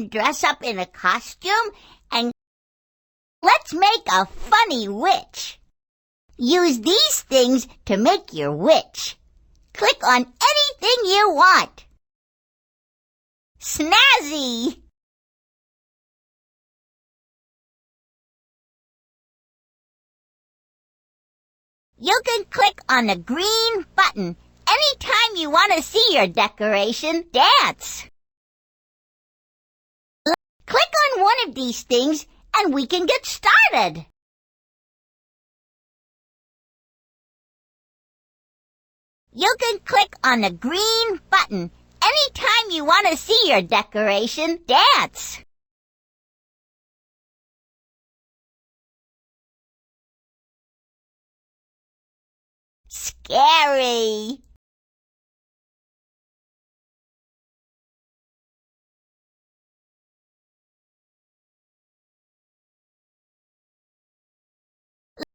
dress up in a costume and let's make a funny witch. Use these things to make your witch. Click on anything you want. Snazzy! You can click on the green button anytime you want to see your decoration dance. Click on one of these things and we can get started. You can click on the green button anytime you want to see your decoration dance. Scary!